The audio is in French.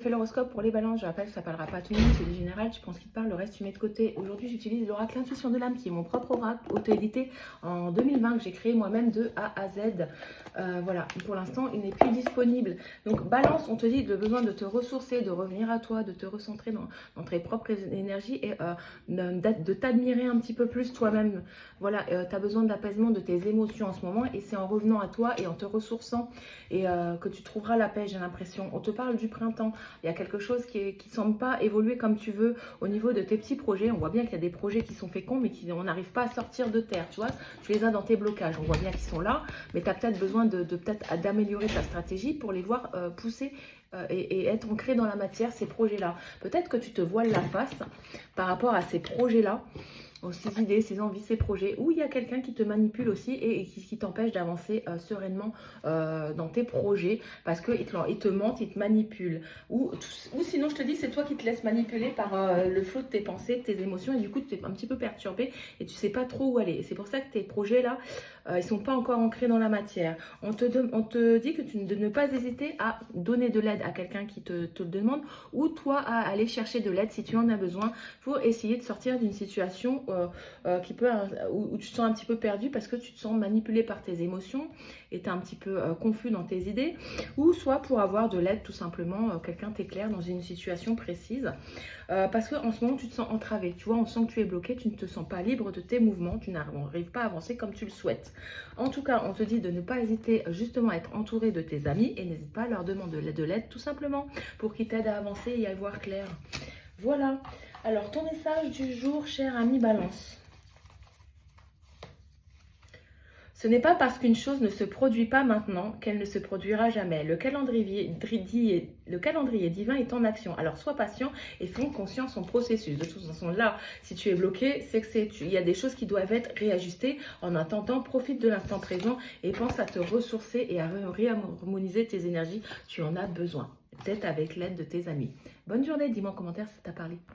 Fais l'horoscope pour les balances, je rappelle, ça parlera pas à tout le monde, c'est du général, tu penses qu'il te parle, le reste tu mets de côté. Aujourd'hui, j'utilise l'oracle Intuition de l'âme, qui est mon propre oracle auto-édité en 2020, que j'ai créé moi-même de A à Z. Voilà, pour l'instant, il n'est plus disponible. Donc, balance, on te dit le besoin de te ressourcer, de revenir à toi, de te recentrer dans tes propres énergies et de t'admirer un petit peu plus toi-même. Voilà, tu as besoin de l'apaisement de tes émotions en ce moment et c'est en revenant à toi et en te ressourçant et que tu trouveras la paix, j'ai l'impression. On te parle du printemps. Il y a quelque chose qui ne semble pas évoluer comme tu veux au niveau de tes petits projets. On voit bien qu'il y a des projets qui sont féconds, mais on n'arrive pas à sortir de terre. Tu vois, tu les as dans tes blocages. On voit bien qu'ils sont là, mais tu as peut-être besoin d'améliorer ta stratégie pour les voir pousser et être ancré dans la matière, ces projets-là. Peut-être que tu te voiles la face par rapport à ces projets-là. Ces idées, ces envies, ces projets, où il y a quelqu'un qui te manipule aussi et qui t'empêche d'avancer sereinement dans tes projets parce qu'il te mente, il te manipule. Ou sinon, je te dis, c'est toi qui te laisses manipuler par le flot de tes pensées, de tes émotions et du coup, tu es un petit peu perturbé et tu sais pas trop où aller. Et c'est pour ça que tes projets-là, ils sont pas encore ancrés dans la matière. On te dit que de ne pas hésiter à donner de l'aide à quelqu'un qui te le demande ou toi à aller chercher de l'aide si tu en as besoin pour essayer de sortir d'une situation où tu te sens un petit peu perdu parce que tu te sens manipulé par tes émotions et tu es un petit peu confus dans tes idées, ou soit pour avoir de l'aide tout simplement, quelqu'un t'éclaire dans une situation précise, parce qu'en ce moment tu te sens entravé, tu vois, on sent que tu es bloqué, tu ne te sens pas libre de tes mouvements, tu n'arrives pas à avancer comme tu le souhaites. En tout cas, on te dit de ne pas hésiter justement à être entouré de tes amis et n'hésite pas à leur demander de l'aide tout simplement pour qu'ils t'aident à avancer et à y voir clair. Voilà. Alors, ton message du jour, cher ami Balance. Ce n'est pas parce qu'une chose ne se produit pas maintenant qu'elle ne se produira jamais. Le calendrier divin est en action. Alors, sois patient et fais conscience son processus. De toute façon, là, si tu es bloqué, c'est que il y a des choses qui doivent être réajustées. En attendant, profite de l'instant présent et pense à te ressourcer et à réharmoniser tes énergies. Tu en as besoin. Peut-être avec l'aide de tes amis. Bonne journée, dis-moi en commentaire si ça t'a parlé.